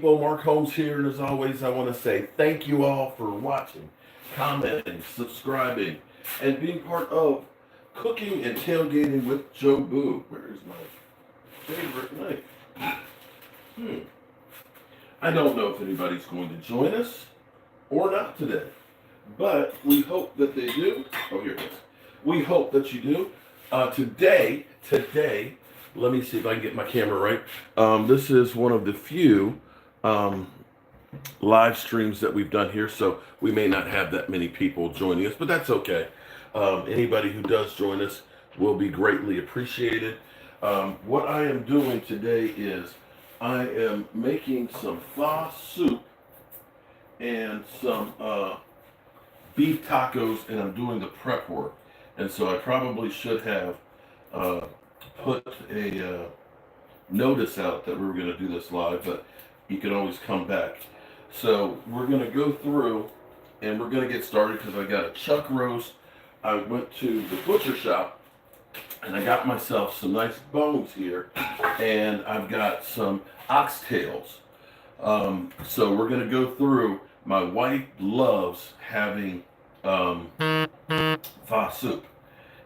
Mark Holmes here, and as always, I want to say thank you all for watching, commenting, subscribing, and being part of Cooking and Tailgating with Joe Boo. Where is my favorite knife? I don't know if anybody's going to join us or not today, but we hope that they do. Oh, here it is. We hope that you do. Today, let me see if I can get my camera right. This is one of the few um, live streams that we've done here, so we may not have that many people joining us, but that's okay. Anybody who does join us will be greatly appreciated. What I am doing today is I am making some pho soup and some beef tacos, and I'm doing the prep work. And so I probably should have put a notice out that we were going to do this live, but you can always come back. So we're going to go through and we're going to get started because I got a chuck roast. I went to the butcher shop and I got myself some nice bones here, and I've got some oxtails. So we're going to go through. My wife loves having pho soup,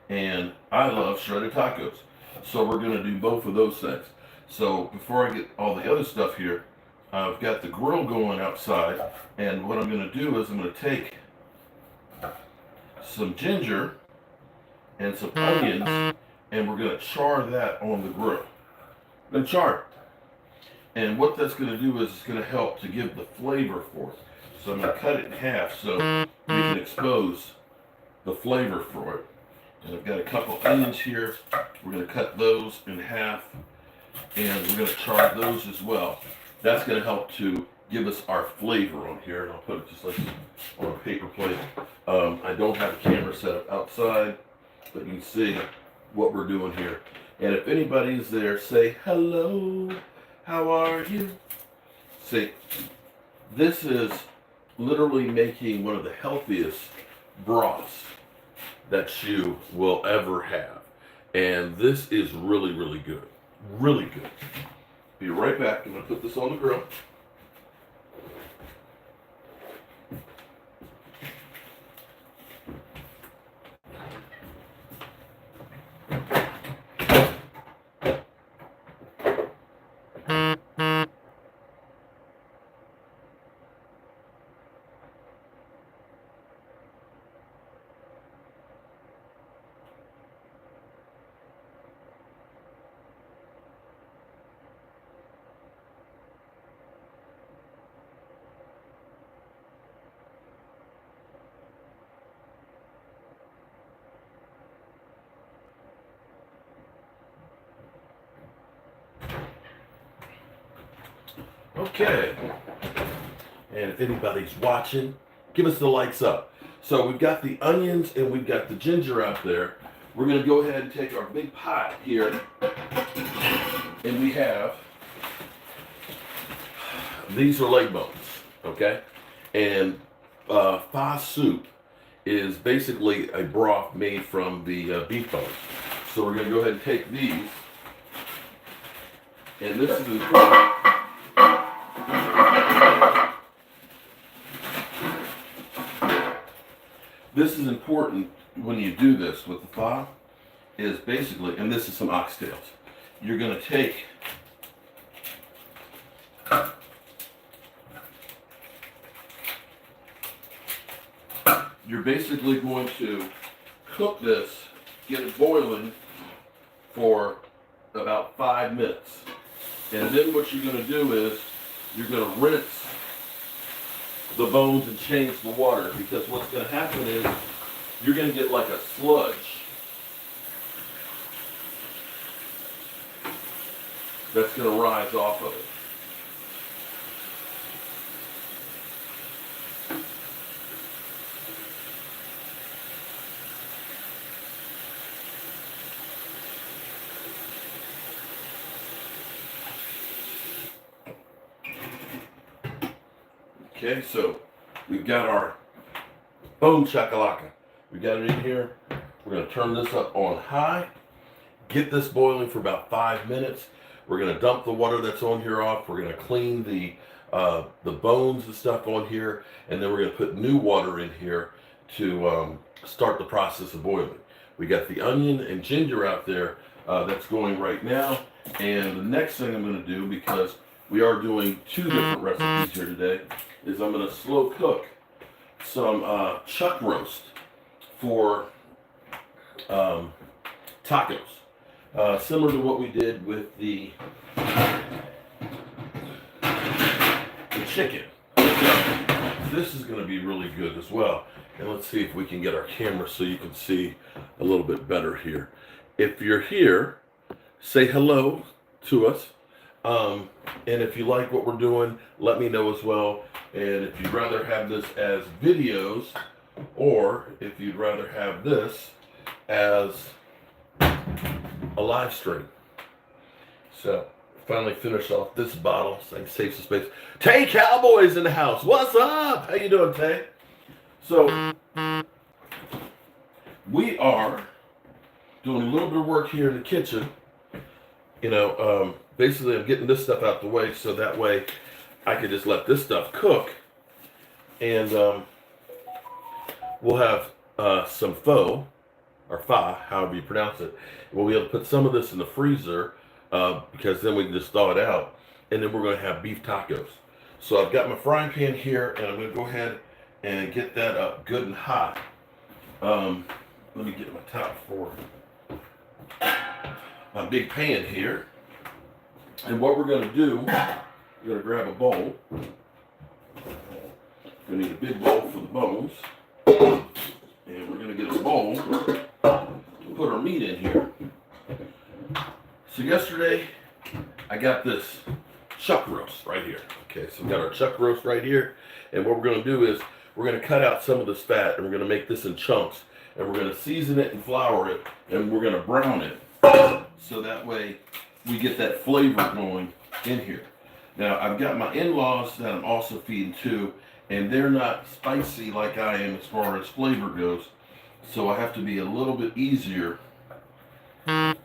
and I love shredded tacos. So we're going to do both of those things. So before I get all the other stuff here, I've got the grill going outside, and what I'm going to do is I'm going to take some ginger and some onions, and we're going to char that on the grill. Then char it. And what that's going to do is it's going to help to give the flavor for it. So I'm going to cut it in half so we can expose the flavor for it. And I've got a couple onions here. We're going to cut those in half, and we're going to char those as well. That's going to help to give us our flavor on here, and I'll put it just like on a paper plate. I don't have a camera set up outside, but you can see what we're doing here. And if anybody's there, say hello. How are you? See, this is literally making one of the healthiest broths that you will ever have. And this is really, really good. Really good. Be right back. I'm going to put this on the grill. Okay, and if anybody's watching, give us the lights up. So we've got the onions and we've got the ginger out there. We're going to go ahead and take our big pot here, and we have, these are leg bones, okay? And pho soup is basically a broth made from the beef bones. So we're going to go ahead and take these, and this is important. This is important when you do this with the pho, is basically, and this is some oxtails. You're going to take you're basically going to cook this, get it boiling for about 5 minutes. And then what you're going to do is you're going to rinse the bones and change the water, because what's going to happen is you're going to get like a sludge that's going to rise off of it. Okay, so we've got our bone chakalaka. We got it in here. We're going to turn this up on high, get this boiling for about 5 minutes. We're going to dump the water that's on here off. We're going to clean the the bones and stuff on here, and then we're going to put new water in here to start the process of boiling. We got the onion and ginger out there that's going right now, and the next thing I'm going to do, because we are doing 2 different recipes here today, is I'm going to slow cook some chuck roast for tacos, similar to what we did with the chicken. So this is going to be really good as well. And let's see if we can get our camera so you can see a little bit better here. If you're here, say hello to us. And if you like what we're doing, let me know as well. And if you'd rather have this as videos, or if you'd rather have this as a live stream. So, finally finish off this bottle so I can save some space. Tay Cowboy's in the house. What's up? How you doing, Tay? So, we are doing a little bit of work here in the kitchen. You know, basically I'm getting this stuff out the way so that way I can just let this stuff cook. And we'll have some pho, or pho, however you pronounce it. We'll be able to put some of this in the freezer because then we can just thaw it out. And then we're going to have beef tacos. So I've got my frying pan here, and I'm going to go ahead and get that up good and hot. Let me get my top for my big pan here. And what we're going to do, we're going to grab a bowl. We're going to need a big bowl for the bones. And we're going to get a bowl to put our meat in here. So yesterday, I got this chuck roast right here. Okay, so we got our chuck roast right here. And what we're going to do is, we're going to cut out some of this fat, and we're going to make this in chunks. And we're going to season it and flour it, and we're going to brown it. So that way, we get that flavor going in here. Now, I've got my in-laws that I'm also feeding to, and they're not spicy like I am as far as flavor goes. So I have to be a little bit easier on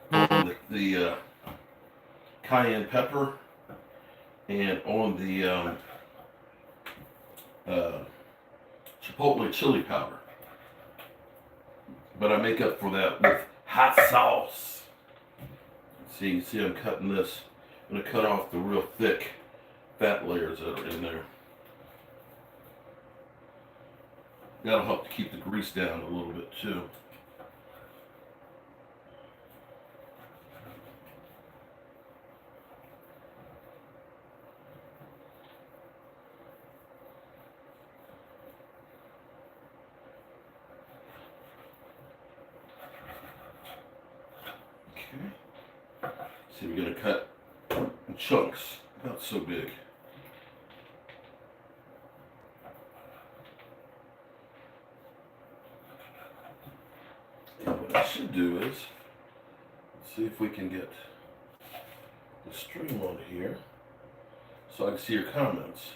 the cayenne pepper and on the chipotle chili powder. But I make up for that with hot sauce. See, you can see I'm cutting this. I'm going to cut off the real thick fat layers that are in there. That'll help to keep the grease down a little bit too. Okay. So we're going to cut in chunks, about so big. And what I should do is, see if we can get the stream on here so I can see your comments.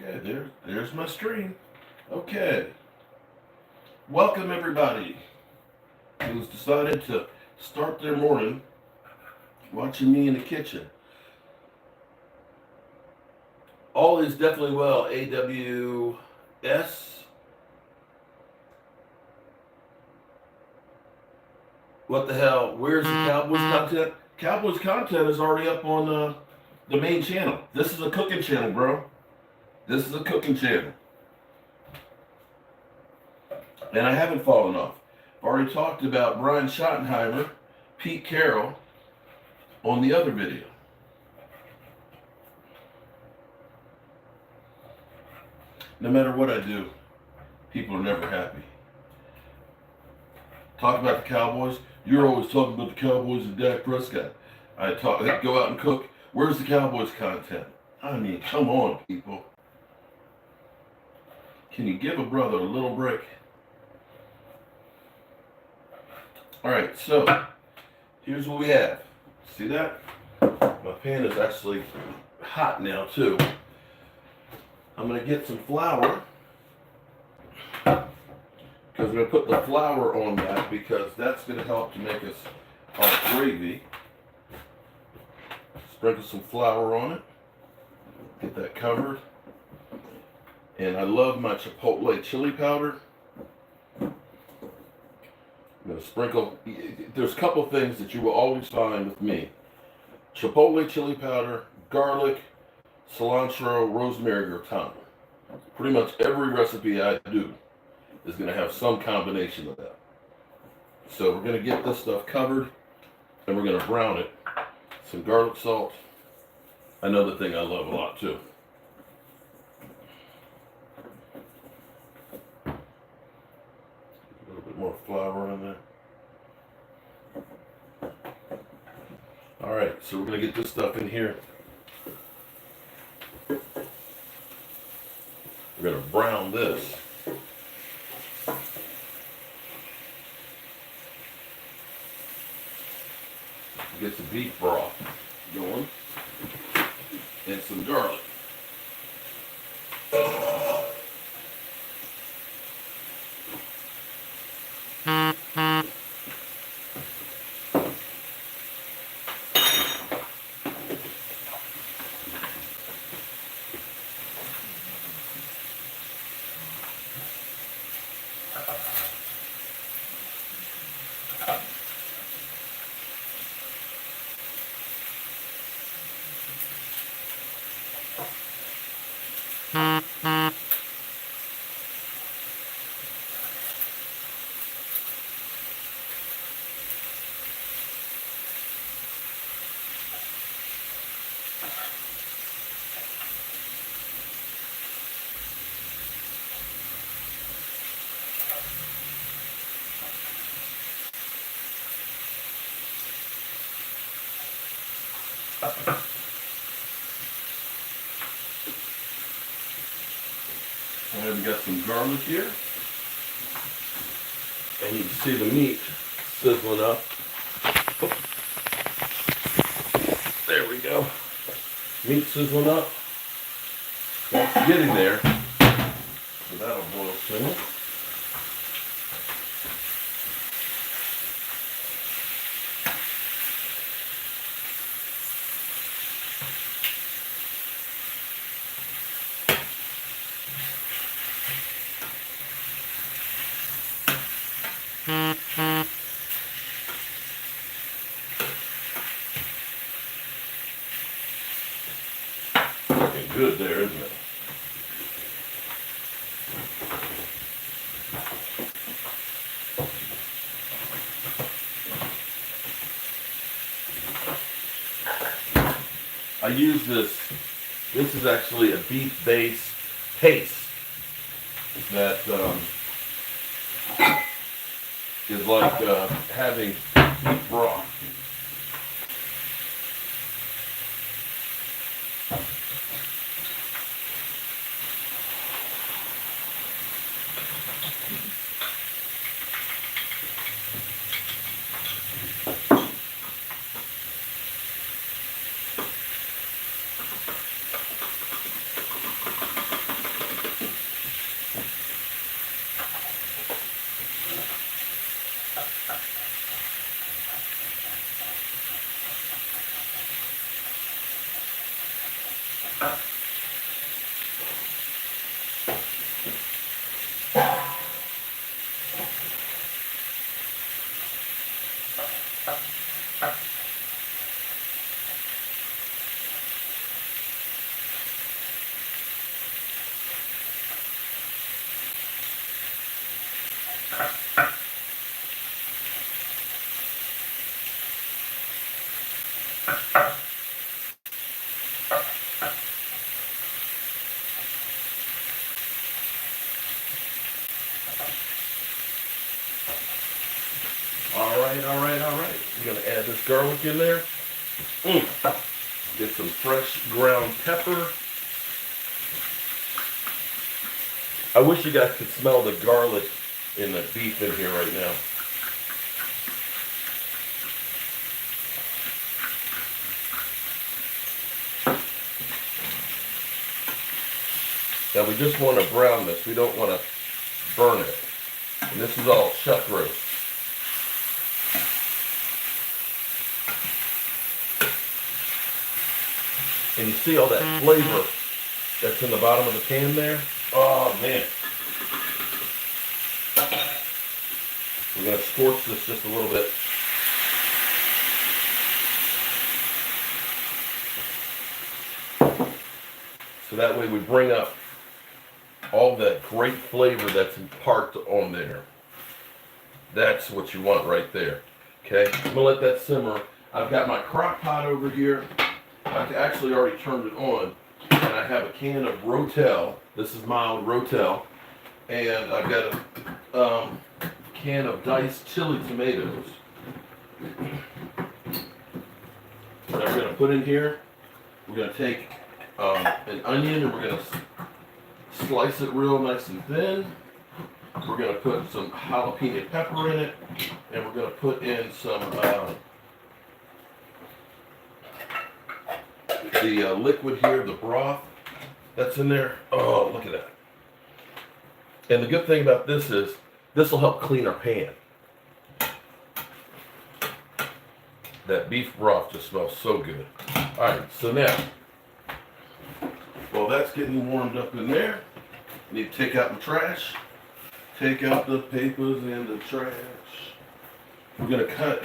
Okay, there's my stream. Okay. Welcome everybody who's decided to start their morning watching me in the kitchen. All is definitely well, AWS. What the hell? Where's the Cowboys content? Cowboys content is already up on the main channel. This is a cooking channel, bro. This is a cooking channel. And I haven't fallen off. I've already talked about Brian Schottenheimer, Pete Carroll on the other video. No matter what I do, people are never happy. Talk about the Cowboys. You're always talking about the Cowboys and Dak Prescott. I'd go out and cook. Where's the Cowboys content? I mean, come on, people. Can you give a brother a little break? All right, so here's what we have. See that? My pan is actually hot now too. I'm gonna get some flour because I'm gonna put the flour on that because that's gonna help to make us our gravy. Sprinkle some flour on it. Get that covered. And I love my chipotle chili powder. I'm going to sprinkle. There's a couple things that you will always find with me. Chipotle chili powder, garlic, cilantro, rosemary, or thyme. Pretty much every recipe I do is going to have some combination of that. So we're going to get this stuff covered and we're going to brown it. Some garlic salt. Another thing I love a lot too. A little bit more flour in there. All right, so we're going to get this stuff in here. We're going to brown this. Get some beef broth going and some garlic. And we got some garlic here. And you can see the meat sizzling up. There we go. Meat sizzling up. It's getting there. So that'll boil soon. Looking good there, isn't it? I use this. This is actually a beef-based paste that is like having beef broth. All right. We're gonna add this garlic in there. Get some fresh ground pepper. I wish you guys could smell the garlic in the beef in here right now. Now we just want to brown this. We don't want to burn it. And this is all chuck roast. And you see all that flavor that's in the bottom of the pan there? Oh man. We're going to scorch this just a little bit. So that way we bring up all that great flavor that's parked on there. That's what you want right there. Okay, I'm gonna let that simmer. I've got my crock pot over here. I've actually already turned it on, and I have a can of Rotel. This is mild Rotel, and I've got a can of diced chili tomatoes that I'm gonna put in here. We're gonna take an onion, and we're gonna slice it real nice and thin. We're going to put some jalapeno pepper in it, and we're going to put in some the liquid here, the broth that's in there. Oh, look at that. And the good thing about this is this will help clean our pan. That beef broth just smells so good. All right, so now, while that's getting warmed up in there, I need to take out the trash. Take out the papers and the trash. We're going to cut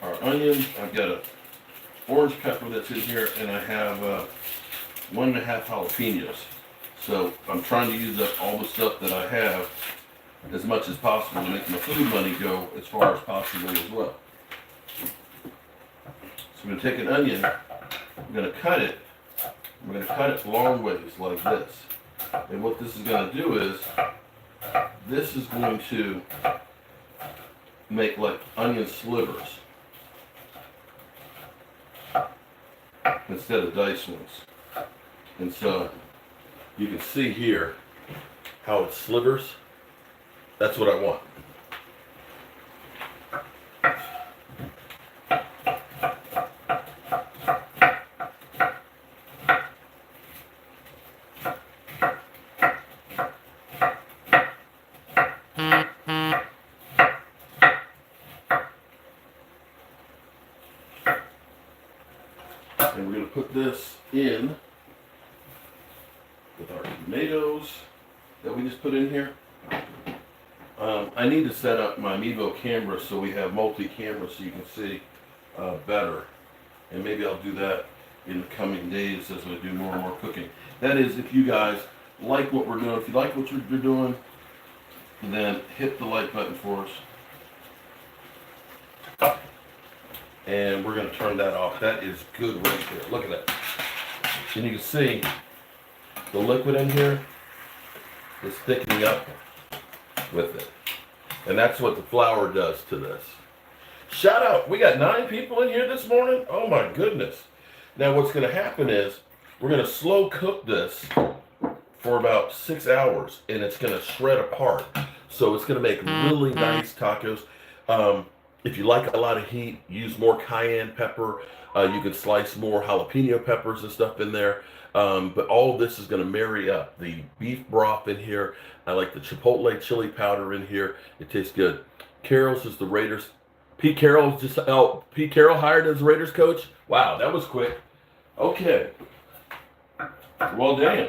our onions. I've got an orange pepper that's in here, and I have 1.5 jalapenos. So I'm trying to use up all the stuff that I have as much as possible to make my food money go as far as possible as well. So I'm going to take an onion, I'm going to cut it. We're going to cut it long ways like this. And what this is going to do is, this is going to make like onion slivers instead of diced ones. And so you can see here how it slivers. That's what I want. And we're going to put this in with our tomatoes that we just put in here. I need to set up my Mevo camera so we have multi-camera so you can see better. And maybe I'll do that in the coming days as I do more and more cooking. That is, if you guys like what we're doing, if you like what you're doing, then hit the like button for us. And we're going to turn that off. That is good right there. Look at that. And you can see the liquid in here is thickening up with it. And that's what the flour does to this. Shout out. We got 9 people in here this morning. Oh my goodness. Now what's going to happen is we're going to slow cook this for about 6 hours, and it's going to shred apart. So it's going to make really nice tacos. If you like a lot of heat, use more cayenne pepper. You can slice more jalapeno peppers and stuff in there. But all of this is going to marry up. The beef broth in here. I like the chipotle chili powder in here. It tastes good. Carroll's is the Raiders. Pete Carroll hired as Raiders coach. Wow, that was quick. Okay. Well, damn.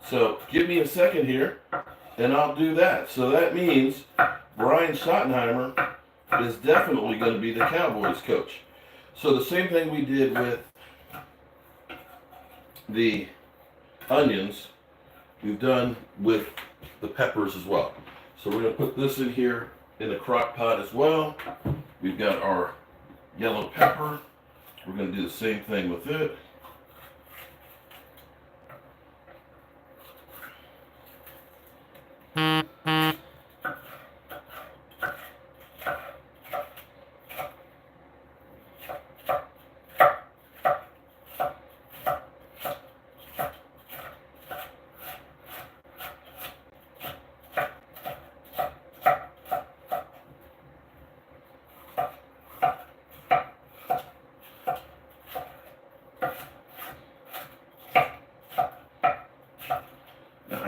So give me a second here, and I'll do that. So that means Brian Schottenheimer is definitely going to be the Cowboys coach. So the same thing we did with the onions, we've done with the peppers as well. So we're going to put this in here in the crock pot as well. We've got our yellow pepper. We're going to do the same thing with it.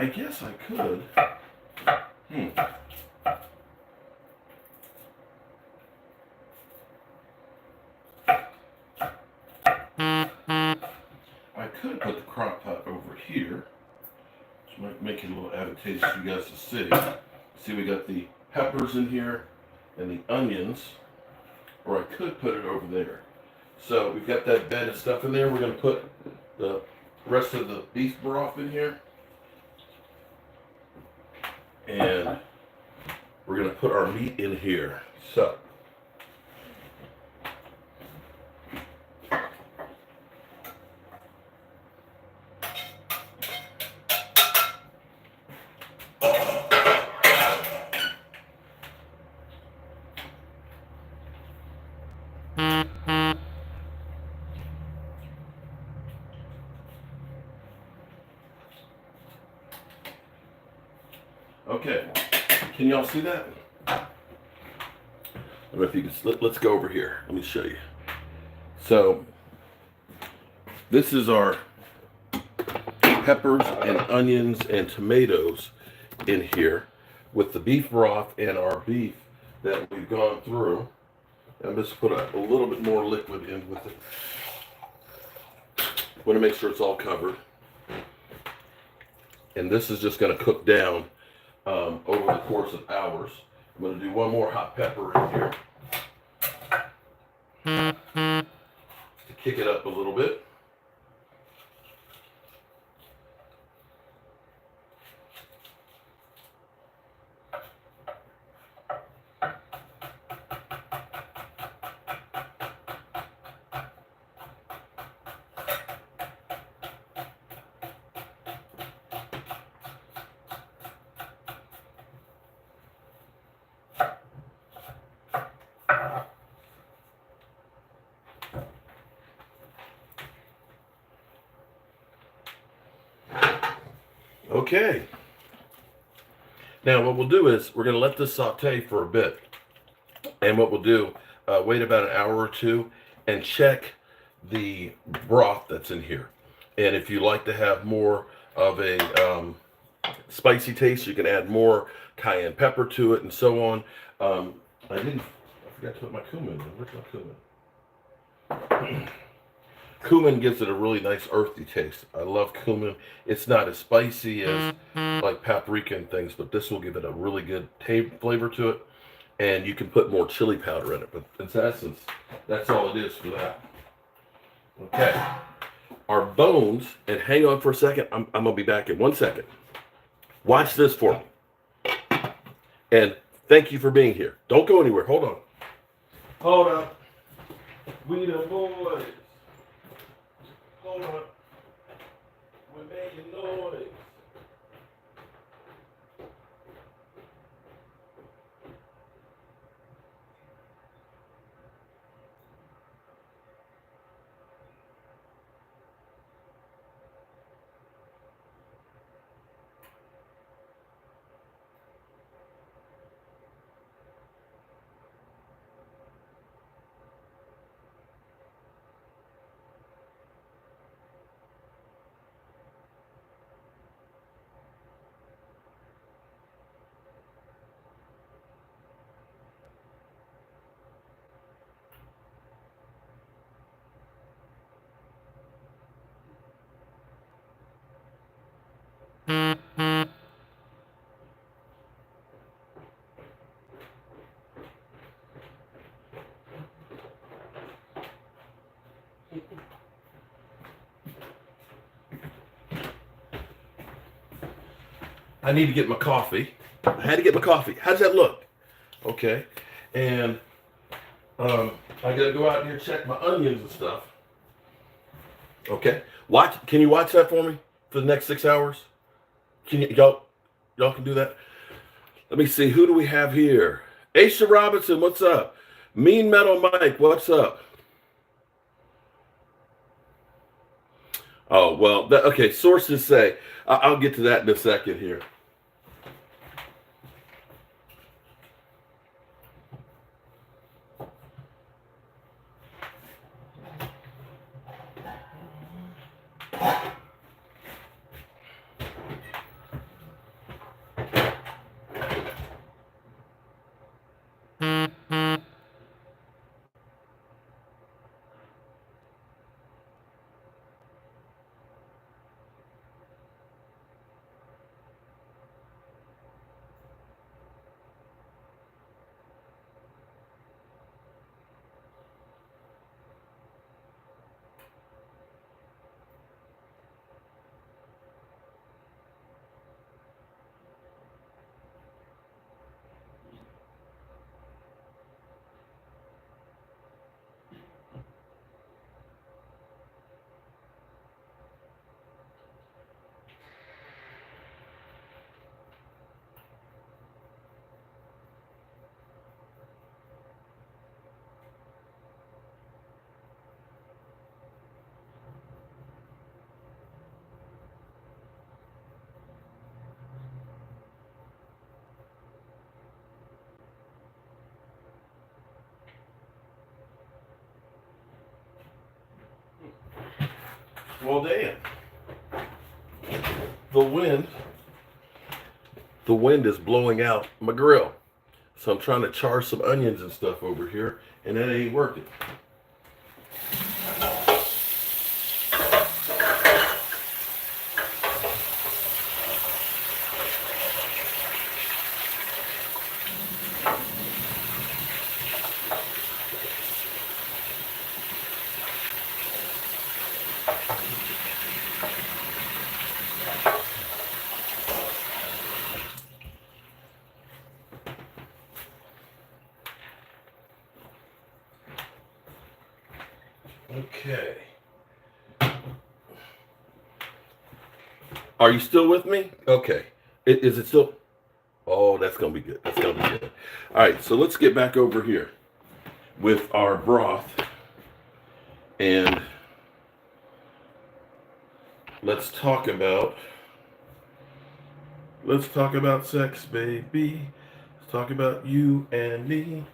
I guess I could. I could put the crock pot over here, which might make it a little advantageous for you guys to see. See, we got the peppers in here and the onions, or I could put it over there. So we've got that bed of stuff in there. We're going to put the rest of the beef broth in here. And we're going to put our meat in here. So okay, can y'all see that? I don't know if you can, let's go over here. Let me show you. So this is our peppers and onions and tomatoes in here with the beef broth and our beef that we've gone through. I'm just put a little bit more liquid in with it. Want to make sure it's all covered. And this is just going to cook down over the course of hours. I'm going to do one more hot pepper in here to kick it up a little bit. Okay. Now what we'll do is we're going to let this saute for a bit. And what we'll do, wait about an hour or two and check the broth that's in here. And if you like to have more of a spicy taste, you can add more cayenne pepper to it and so on. I forgot to put my cumin in. Where's my cumin? Cumin gives it a really nice earthy taste. I love cumin. It's not as spicy as like paprika and things, but this will give it a really good flavor to it. And you can put more chili powder in it. But in essence, that's all it is for that. Okay. Our bones, and hang on for a second. I'm going to be back in 1 second. Watch this for me. And thank you for being here. Don't go anywhere. Hold on. Hold up. We the boys. Hold on. We're making noise. I need to get my coffee. I had to get my coffee. How's that look? Okay. And I gotta go out here and check my onions and stuff. Okay. Can you watch that for me for the next 6 hours? Y'all can do that? Let me see. Who do we have here? Aisha Robinson, what's up? Mean Metal Mike, what's up? Oh, well, okay. Sources say, I'll get to that in a second here. Well, Dan, the wind, the wind is blowing out my grill. So I'm trying to char some onions and stuff over here, and that ain't working. Okay. Are you still with me? Okay. Is it still? Oh, that's going to be good. That's going to be good. All right. So let's get back over here with our broth. And let's talk about sex, baby. Let's talk about you and me.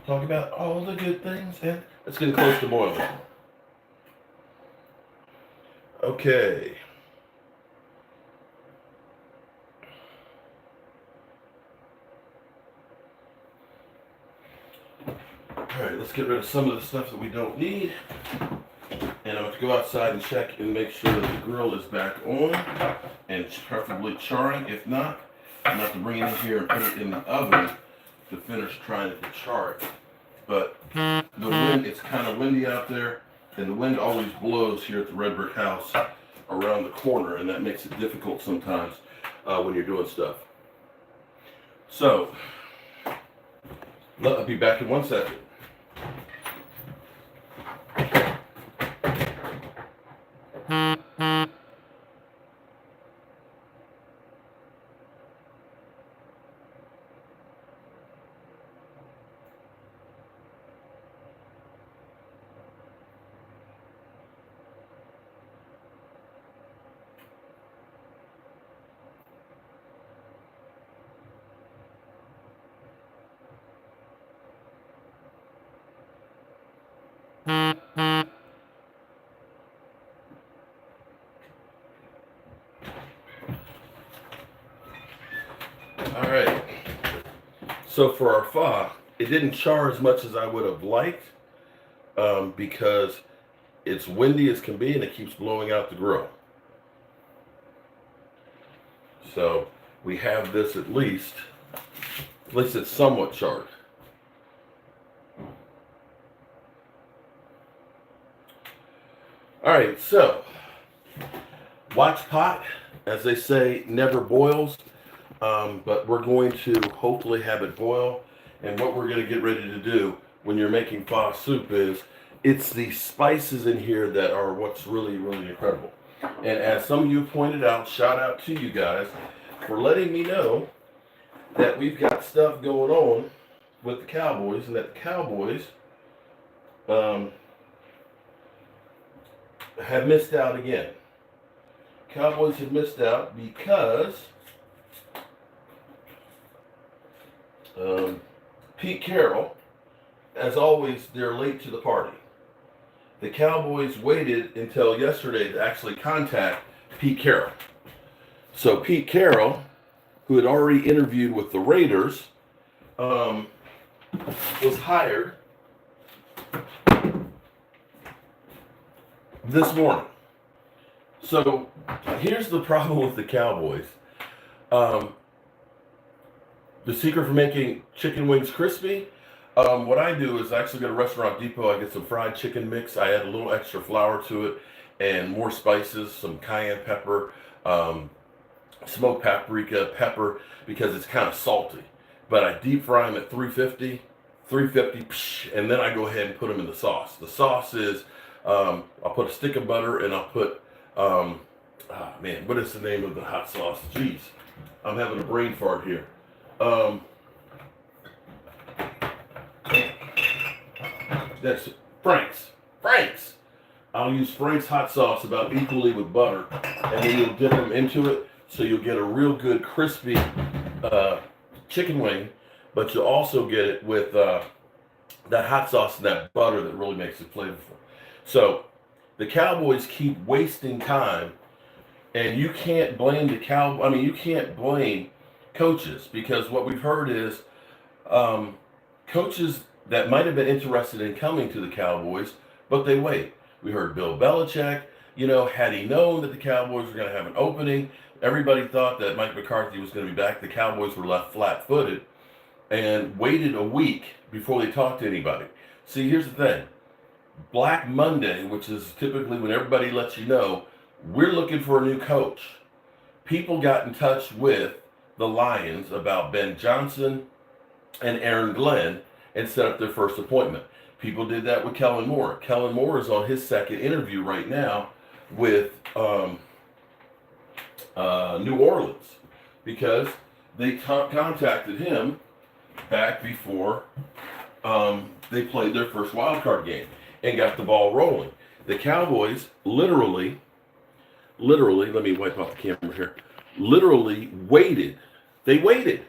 Talk about all the good things. And it's getting close to boiling. Okay. All right, let's get rid of some of the stuff that we don't need. And I'm going to go outside and check and make sure that the grill is back on and preferably charring. If not, I'm going to have to bring it in here and put it in the oven to finish trying to char it. But the wind, it's kind of windy out there, and the wind always blows here at the red brick house around the corner, and that makes it difficult sometimes when you're doing stuff. So, I'll be back in 1 second. All right. So for our pho, it didn't char as much as I would have liked because it's windy as can be and it keeps blowing out the grill. So we have this at least it's somewhat charred. All right, so watch pot, as they say, never boils. But we're going to hopefully have it boil. And what we're going to get ready to do when you're making pho soup is, it's the spices in here that are what's really, really incredible. And as some of you pointed out, shout out to you guys for letting me know that we've got stuff going on with the Cowboys, and that the Cowboys have missed out again. Cowboys have missed out because Pete Carroll, as always, they're late to the party. The Cowboys waited until yesterday to actually contact Pete Carroll. So Pete Carroll, who had already interviewed with the Raiders, was hired this morning. So here's the problem with the Cowboys. The secret for making chicken wings crispy, what I do is I actually go to Restaurant Depot, I get some fried chicken mix, I add a little extra flour to it, and more spices, some cayenne pepper, smoked paprika, pepper, because it's kind of salty. But I deep fry them at 350, and then I go ahead and put them in the sauce. The sauce is, I'll put a stick of butter, and I'll put, what is the name of the hot sauce? Jeez, I'm having a brain fart here. That's Frank's. I'll use Frank's hot sauce about equally with butter, and then you'll dip them into it, so you'll get a real good crispy chicken wing, but you'll also get it with that hot sauce and that butter that really makes it flavorful. So the Cowboys keep wasting time, and you can't blame you can't blame coaches, because what we've heard is coaches that might have been interested in coming to the Cowboys, but they wait. We heard Bill Belichick, had he known that the Cowboys were going to have an opening, everybody thought that Mike McCarthy was going to be back. The Cowboys were left flat-footed and waited a week before they talked to anybody. See, here's the thing. Black Monday, which is typically when everybody lets you know, we're looking for a new coach. People got in touch with the Lions about Ben Johnson and Aaron Glenn and set up their first appointment. People did that with Kellen Moore. Kellen Moore is on his second interview right now with New Orleans, because they contacted him back before they played their first wild card game and got the ball rolling. The Cowboys literally, let me wipe off the camera here, literally waited. They waited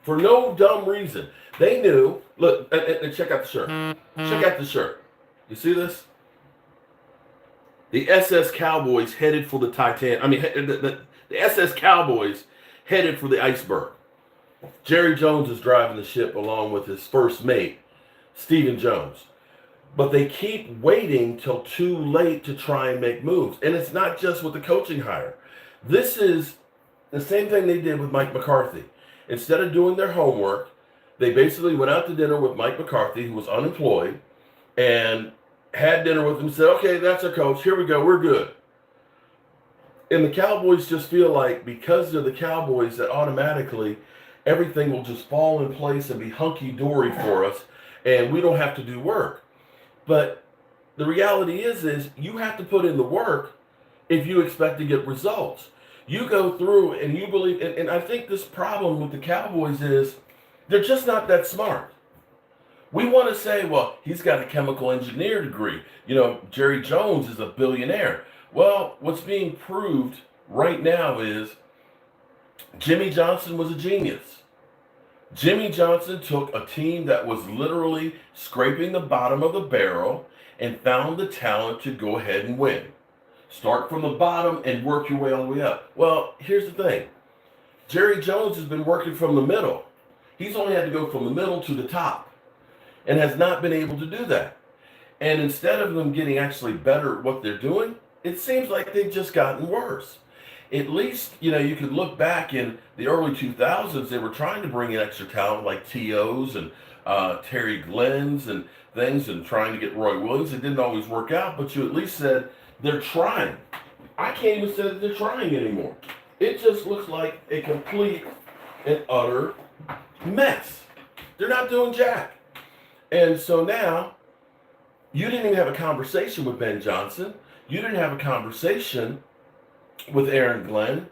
for no dumb reason. They knew, look, and check out the shirt. Check out the shirt. You see this? The SS Cowboys headed for the the SS Cowboys headed for the iceberg. Jerry Jones is driving the ship along with his first mate, Stephen Jones. But they keep waiting till too late to try and make moves. And it's not just with the coaching hire. This is the same thing they did with Mike McCarthy. Instead of doing their homework, they basically went out to dinner with Mike McCarthy, who was unemployed, and had dinner with him and said, okay, that's our coach. Here we go. We're good. And the Cowboys just feel like because they're the Cowboys that automatically everything will just fall in place and be hunky-dory for us, and we don't have to do work. But the reality is you have to put in the work if you expect to get results. You go through and you believe, and I think this problem with the Cowboys is they're just not that smart. We want to say, well, he's got a chemical engineer degree. Jerry Jones is a billionaire. Well, what's being proved right now is Jimmy Johnson was a genius. Jimmy Johnson took a team that was literally scraping the bottom of the barrel and found the talent to go ahead and win. Start from the bottom and work your way all the way up. Well, here's the thing. Jerry Jones has been working from the middle. He's only had to go from the middle to the top and has not been able to do that. And instead of them getting actually better at what they're doing, it seems like they've just gotten worse. At least, you could look back in the early 2000s, they were trying to bring in extra talent like T.O.'s and Terry Glenn's and things, and trying to get Roy Williams. It didn't always work out, but you at least said they're trying. I can't even say that they're trying anymore. It just looks like a complete and utter mess. They're not doing jack. And so now, you didn't even have a conversation with Ben Johnson. You didn't have a conversation with Aaron Glenn.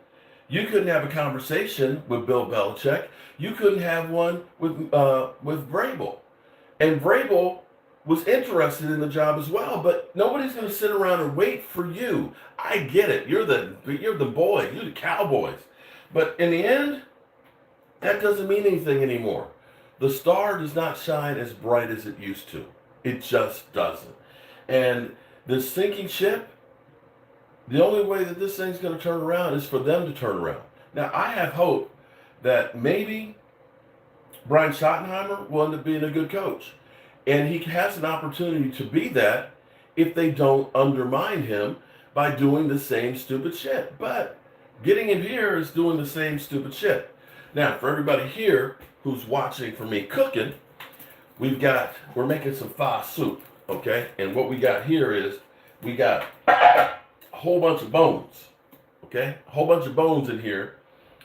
You couldn't have a conversation with Bill Belichick. You couldn't have one with Vrabel. And Vrabel was interested in the job as well, but nobody's going to sit around and wait for you. I get it. You're the boys. You're the Cowboys. But in the end, that doesn't mean anything anymore. The star does not shine as bright as it used to. It just doesn't. And this sinking ship, the only way that this thing's going to turn around is for them to turn around. Now, I have hope that maybe Brian Schottenheimer will end up being a good coach. And he has an opportunity to be that if they don't undermine him by doing the same stupid shit. But getting him here is doing the same stupid shit. Now, for everybody here who's watching for me cooking, we're making some pho soup, okay? And what we got here is we got a whole bunch of bones, okay? A whole bunch of bones in here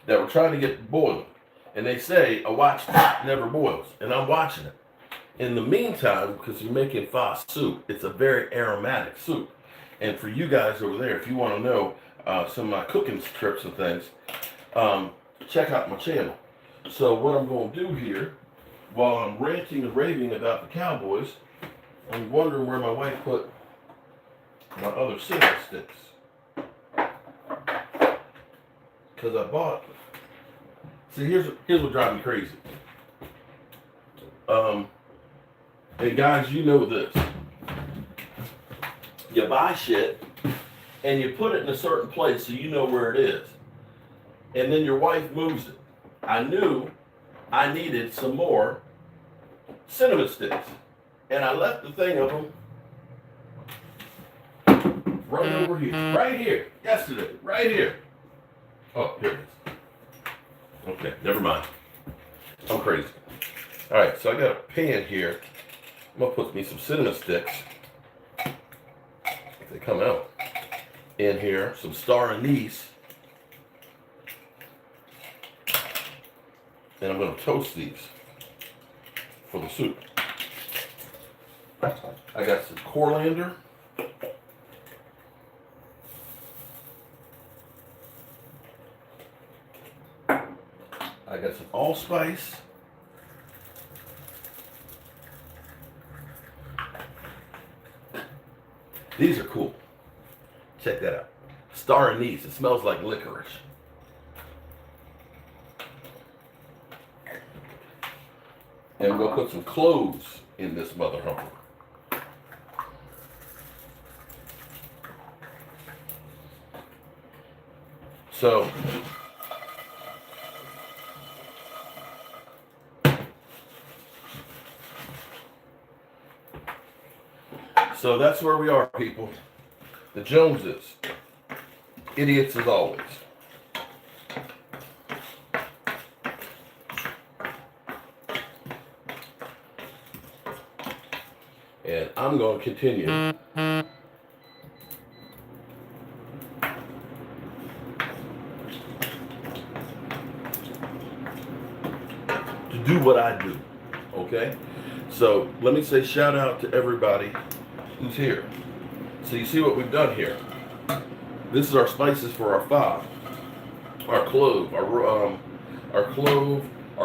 that we're trying to get boiled. And they say a watched pot never boils, and I'm watching it. In the meantime, because we're making pho soup, it's a very aromatic soup. And for you guys over there, if you want to know some of my cooking tips and things, check out my channel. So what I'm going to do here, while I'm ranting and raving about the Cowboys, I'm wondering where my wife put my other cinnamon sticks. Because I bought, see, here's what drives me crazy. And guys, you know this. You buy shit and you put it in a certain place so you know where it is. And then your wife moves it. I knew I needed some more cinnamon sticks. And I left the thing of them right over here. Right here. Yesterday. Right here. Oh, here it is. Okay, never mind. I'm crazy. Alright, so I got a pan here. I'm going to put me some cinnamon sticks. If they come out. In here. Some star anise. And I'm going to toast these for the soup. I got some coriander. I got some allspice. These are cool. Check that out. Star anise. It smells like licorice. And we'll put some cloves in this mother humper. So that's where we are, people. The Joneses. Idiots as always. And I'm going to continue to do what I do. Okay? So let me say shout out to everybody who's here. So you see what we've done here. This is our spices for our pho. Our clove, our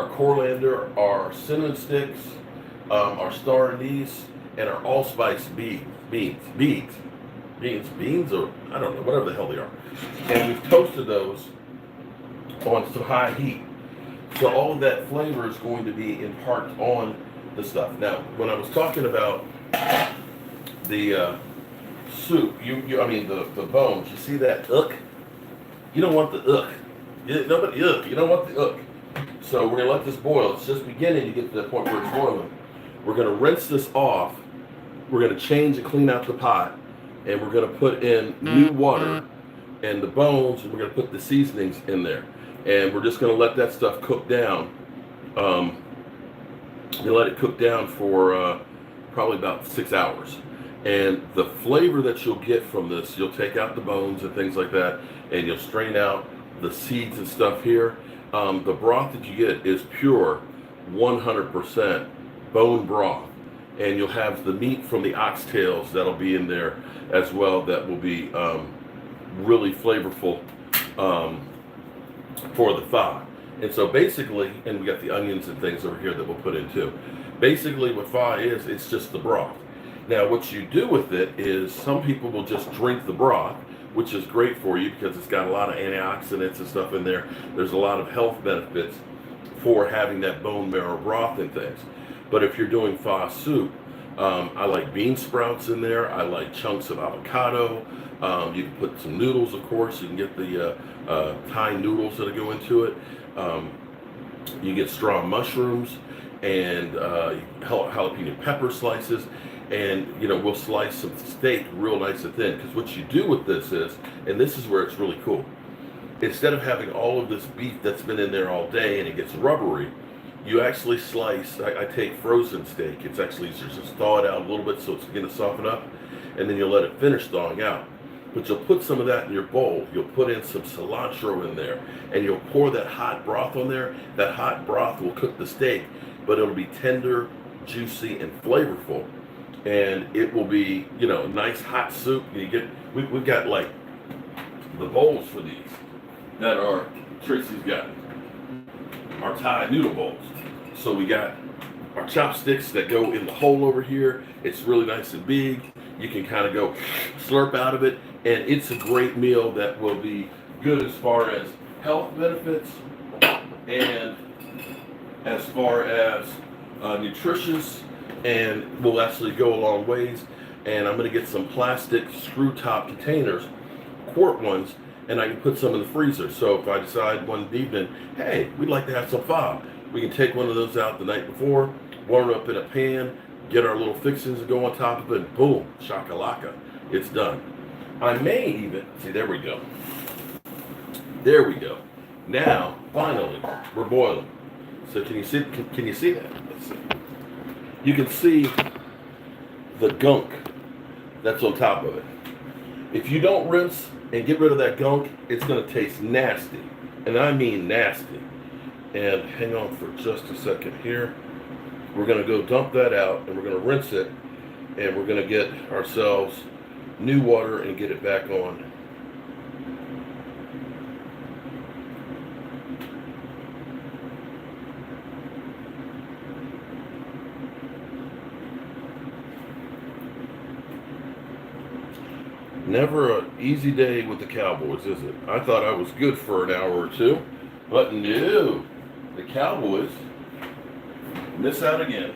coriander, our cinnamon sticks, our star anise, and our allspice beans, or I don't know, whatever the hell they are. And we've toasted those on some high heat. So all of that flavor is going to be imparted on the stuff. Now, when I was talking about the soup, the bones, you see that ook? You don't want the ook. You don't want the ook. So we're gonna let this boil. It's just beginning to get to the point where it's boiling. We're gonna rinse this off. We're gonna change and clean out the pot, and we're gonna put in new water and the bones, and we're gonna put the seasonings in there. And we're just gonna let that stuff cook down. You let it cook down for probably about 6 hours. And the flavor that you'll get from this, you'll take out the bones and things like that, and you'll strain out the seeds and stuff here. The broth that you get is pure 100% bone broth. And you'll have the meat from the oxtails that'll be in there as well, that will be really flavorful for the pho. And so basically, and we got the onions and things over here that we'll put in too. Basically what pho is, it's just the broth. Now what you do with it is, some people will just drink the broth, which is great for you because it's got a lot of antioxidants and stuff in there. There's a lot of health benefits for having that bone marrow broth and things. But if you're doing pho soup, I like bean sprouts in there. I like chunks of avocado. You can put some noodles, of course. You can get the Thai noodles that go into it. You get straw mushrooms and jalapeno pepper slices. And, we'll slice some steak real nice and thin. Because what you do with this is, and this is where it's really cool, instead of having all of this beef that's been in there all day and it gets rubbery, you actually slice, I take frozen steak. It's actually just thaw it out a little bit so it's going to soften up. And then you'll let it finish thawing out. But you'll put some of that in your bowl. You'll put in some cilantro in there. And you'll pour that hot broth on there. That hot broth will cook the steak. But it'll be tender, juicy, and flavorful. And it will be, nice hot soup. We've got like the bowls for these that are, Tracy's got our Thai noodle bowls. So we got our chopsticks that go in the hole over here. It's really nice and big. You can kind of go slurp out of it. And it's a great meal that will be good as far as health benefits and as far as nutritious, and will actually go a long ways. and I'm going to get some plastic screw top containers, quart ones, and I can put some in the freezer. So if I decide one evening, hey, we'd like to have some pho, we can take one of those out the night before, warm it up in a pan, get our little fixings to go on top of it, boom, shakalaka, it's done. I may even, see, there we go. There we go. Now, finally, we're boiling. So can you see that? Let's see. You can see the gunk that's on top of it. If you don't rinse and get rid of that gunk, it's going to taste nasty. And I mean nasty. And hang on for just a second here. We're going to go dump that out, and we're going to rinse it, and we're going to get ourselves new water and get it back on. Never an easy day with the Cowboys, is it? I thought I was good for an hour or two, but no, the Cowboys miss out again.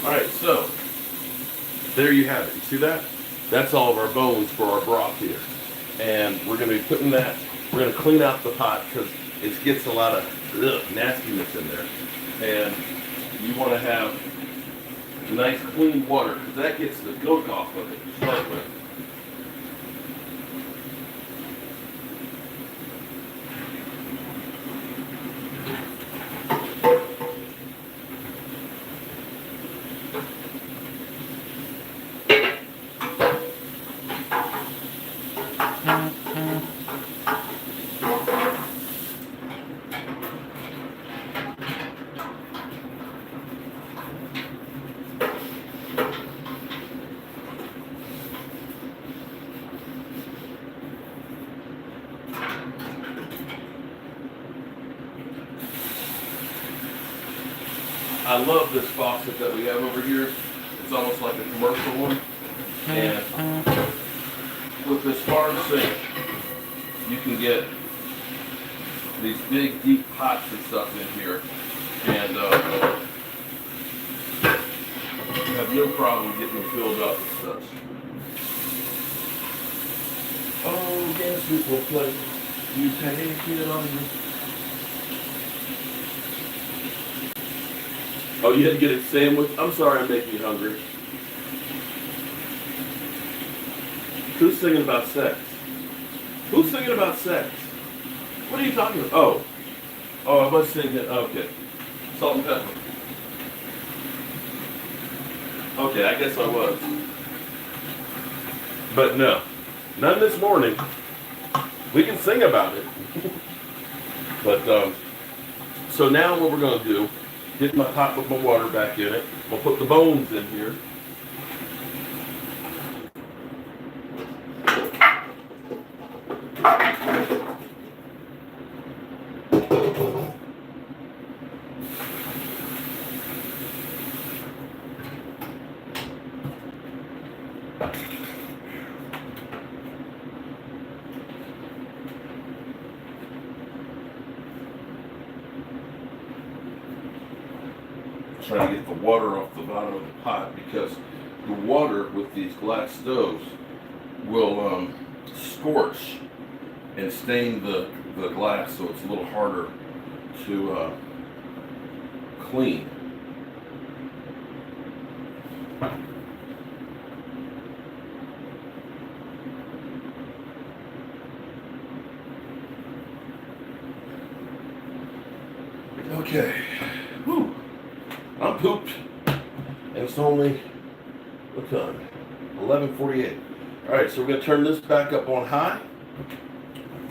All right, so there you have it. You see that? That's all of our bones for our broth here. And we're going to be putting that, we're going to clean out the pot because it gets a lot of nastiness in there. And you want to have nice clean water because that gets the gunk off of it to start with. I love this faucet that we have over here. It's almost like a commercial one. And with this farm sink, you can get these big, deep pots and stuff in here. And you have no problem getting them filled up and stuff. Oh, dance people play. You take it on me. Oh, you had to get it sandwich? I'm sorry I'm making you hungry. Who's singing about sex? Who's singing about sex? What are you talking about? Oh, I was thinking, okay. Salt and pepper. Okay, I guess I was. But no, none this morning. We can sing about it. But, so now what we're going to do, get my pot with my water back in it. We'll put the bones in here. Trying to get the water off the bottom of the pot because the water with these glass stoves will scorch and stain the glass, so it's a little harder to clean. Okay. Whew. I'm pooped, and it's only, what time? 11:48. All right, so we're gonna turn this back up on high.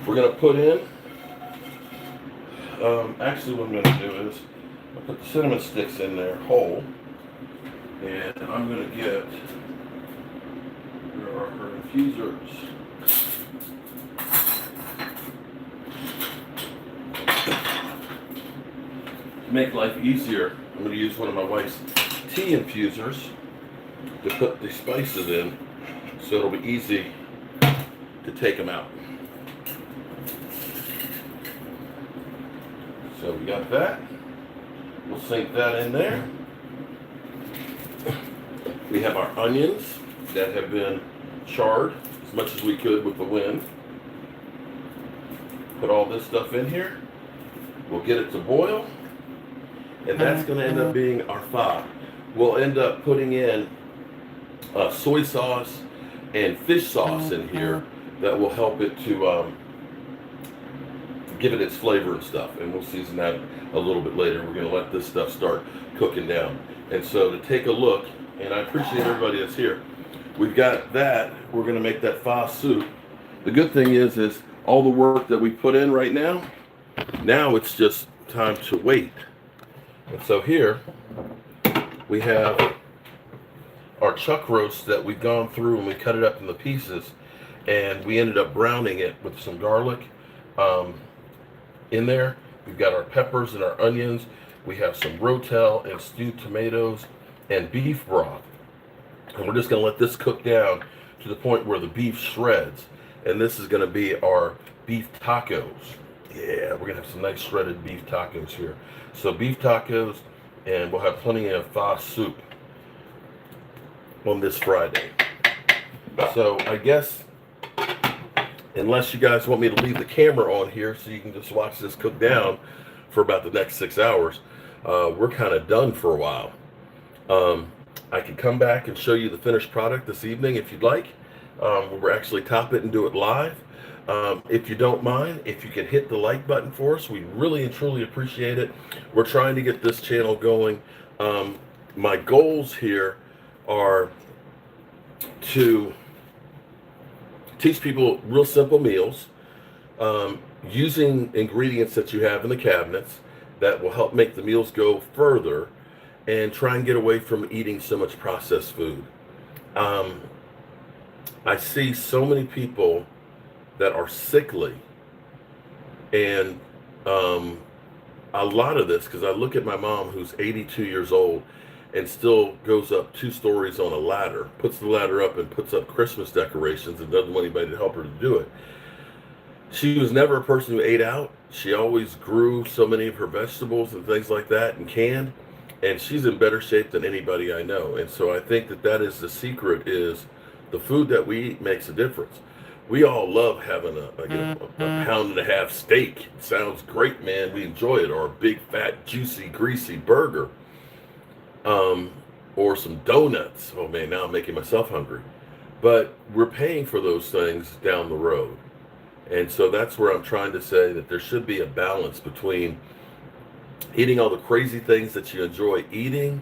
We're gonna put in, actually what I'm gonna do is, I'll put the cinnamon sticks in there whole, and I'm gonna get, where are her infusers? To make life easier, I'm going to use one of my wife's tea infusers to put the spices in, so it'll be easy to take them out. So we got that. We'll sink that in there. We have our onions that have been charred as much as we could with the wind. Put all this stuff in here. We'll get it to boil. And that's going to end up being our pho. We'll end up putting in soy sauce and fish sauce in here that will help it to give it its flavor and stuff. And we'll season that a little bit later. We're going to let this stuff start cooking down. And so to take a look, and I appreciate everybody that's here. We've got that. We're going to make that pho soup. The good thing is all the work that we put in right now, now it's just time to wait. And so here we have our chuck roast that we've gone through and we cut it up into pieces, and we ended up browning it with some garlic in there. We've got our peppers and our onions. We have some rotel and stewed tomatoes and beef broth. And we're just going to let this cook down to the point where the beef shreds. And this is going to be our beef tacos. Yeah, we're going to have some nice shredded beef tacos here. So beef tacos, and we'll have plenty of pho soup on this Friday. So I guess, unless you guys want me to leave the camera on here so you can just watch this cook down for about the next 6 hours, we're kind of done for a while. I can come back and show you the finished product this evening if you'd like. We'll actually top it and do it live. If you don't mind, if you can hit the like button for us, we really and truly appreciate it. We're trying to get this channel going. My goals here are to teach people real simple meals, using ingredients that you have in the cabinets that will help make the meals go further, and try and get away from eating so much processed food. I see so many people that are sickly, and a lot of this, because I look at my mom who's 82 years old and still goes up 2 stories on a ladder, puts the ladder up and puts up Christmas decorations and doesn't want anybody to help her to do it. She was never a person who ate out. She always grew so many of her vegetables and things like that and canned, and she's in better shape than anybody I know. And so I think that that is the secret, is the food that we eat makes a difference. We all love having a pound and a half steak. It sounds great, man. We enjoy it. Or a big, fat, juicy, greasy burger. Um, or some donuts. Oh man, now I'm making myself hungry. But we're paying for those things down the road. And so that's where I'm trying to say that there should be a balance between eating all the crazy things that you enjoy eating,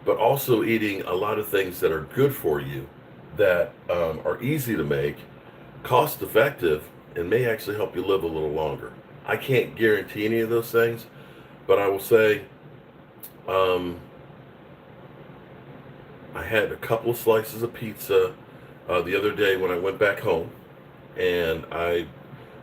but also eating a lot of things that are good for you, that are easy to make, cost effective, and may actually help you live a little longer. I can't guarantee any of those things, but I will say um, I had a couple of slices of pizza the other day when I went back home, and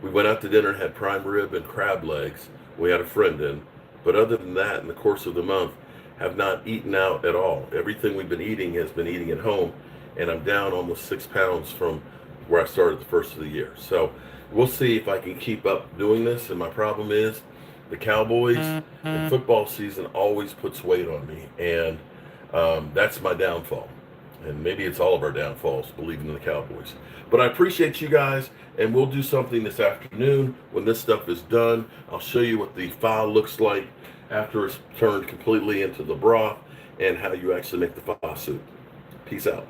we went out to dinner and had prime rib and crab legs. We had a friend in, but other than that, in the course of the month, have not eaten out at all. Everything we've been eating has been eating at home, and I'm down almost 6 pounds from where I started the first of the year. So we'll see if I can keep up doing this. And my problem is the Cowboys and football season always puts weight on me, and that's my downfall. And maybe it's all of our downfalls, believing in the Cowboys. But I appreciate you guys, and we'll do something this afternoon when this stuff is done. I'll show you what the file looks like after it's turned completely into the broth, and how you actually make the pho soup. Peace out.